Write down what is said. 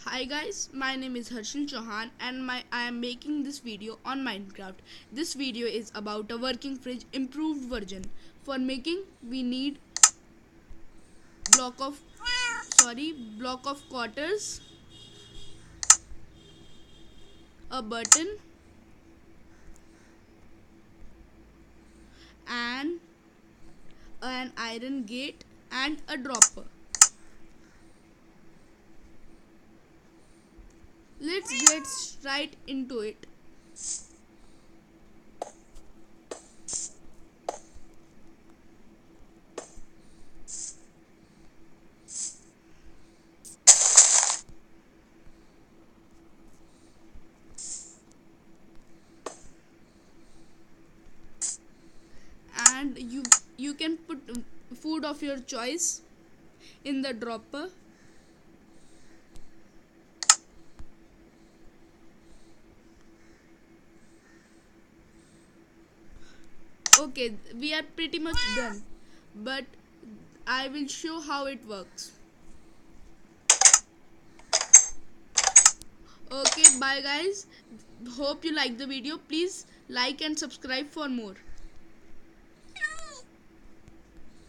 Hi guys, my name is Harshil Chauhan and I am making this video on Minecraft. This video is about a working fridge improved version. For making we need block of block of quarters, a button and an iron gate and a dropper. Let's get right into it. And you can put food of your choice in the dropper. Okay, we are pretty much done, but I will show how it works. Okay, bye guys. Hope you like the video. Please like and subscribe for more.